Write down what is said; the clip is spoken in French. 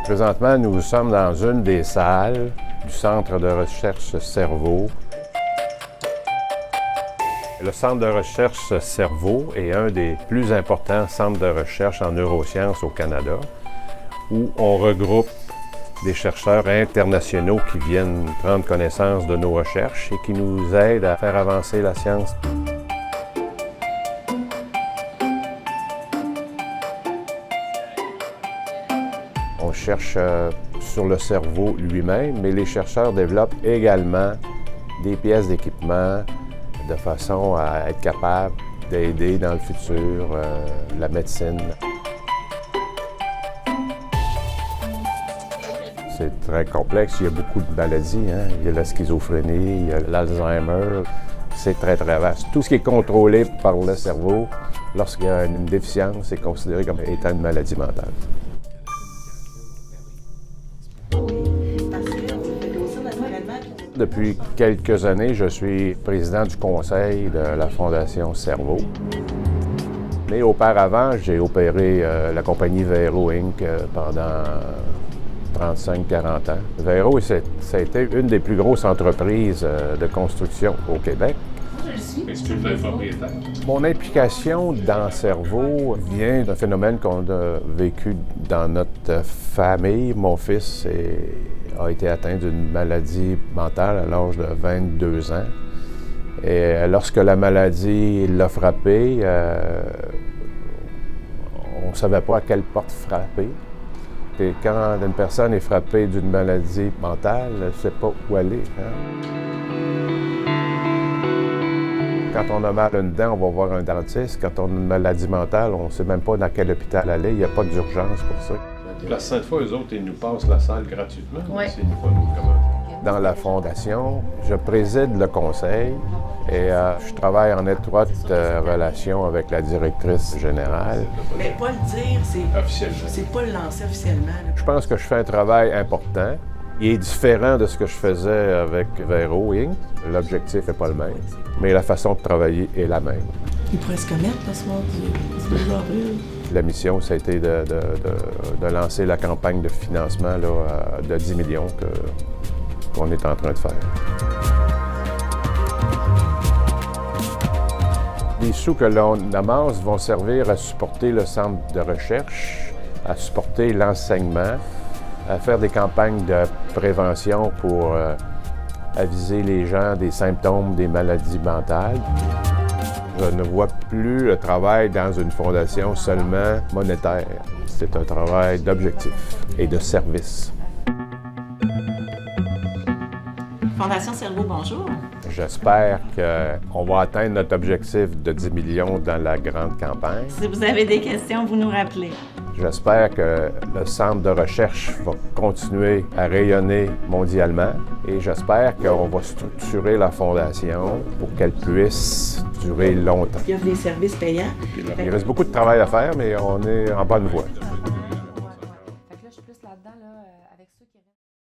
Présentement, nous sommes dans une des salles du Centre de recherche Cerveau. Le Centre de recherche Cerveau est un des plus importants centres de recherche en neurosciences au Canada, où on regroupe des chercheurs internationaux qui viennent prendre connaissance de nos recherches et qui nous aident à faire avancer la science. On cherche sur le cerveau lui-même, mais les chercheurs développent également des pièces d'équipement de façon à être capable d'aider dans le futur la médecine. C'est très complexe, il y a beaucoup de maladies. Il y a la schizophrénie, il y a l'Alzheimer. C'est très, très vaste. Tout ce qui est contrôlé par le cerveau, lorsqu'il y a une déficience, c'est considéré comme étant une maladie mentale. Depuis quelques années, je suis président du conseil de la Fondation Cerveau. Mais auparavant, j'ai opéré la compagnie Vero Inc. Pendant 35-40 ans. Vero, ça a été une des plus grosses entreprises de construction au Québec. Est-ce que tu es propriétaire? Mon implication dans Cerveau vient d'un phénomène qu'on a vécu dans notre famille. Mon fils a été atteint d'une maladie mentale à l'âge de 22 ans. Et lorsque la maladie l'a frappé, on ne savait pas à quelle porte frapper. Et quand une personne est frappée d'une maladie mentale, elle ne sait pas où aller. Quand on a mal à une dent, on va voir un dentiste. Quand on a une maladie mentale, on ne sait même pas dans quel hôpital aller. Il n'y a pas d'urgence pour ça. La sainte fois, eux autres, ils nous passent la salle gratuitement. Oui. C'est une fois, nous, comment? Dans la Fondation, je préside le conseil et je travaille en étroite relation avec la directrice générale. Mais pas le dire, Officiellement. c'est pas le lancer officiellement. Là. Je pense que je fais un travail important. Il est différent de ce que je faisais avec Vero Inc. L'objectif n'est pas le même, mais la façon de travailler est la même. Il pourrait se commettre le soir du 2 avril. La mission, ça a été de lancer la campagne de financement là, de 10 millions qu'on est en train de faire. Les sous que l'on amasse vont servir à supporter le centre de recherche, à supporter l'enseignement, à faire des campagnes de prévention pour aviser les gens des symptômes des maladies mentales. Je ne vois plus le travail dans une fondation seulement monétaire. C'est un travail d'objectif et de service. Fondation Cerveau, bonjour. J'espère qu'on va atteindre notre objectif de 10 millions dans la grande campagne. Si vous avez des questions, vous nous rappelez. J'espère que le centre de recherche va continuer à rayonner mondialement et j'espère qu'on va structurer la fondation pour qu'elle puisse durer longtemps. Il y a des services payants. Il reste beaucoup de travail à faire, mais on est en bonne voie.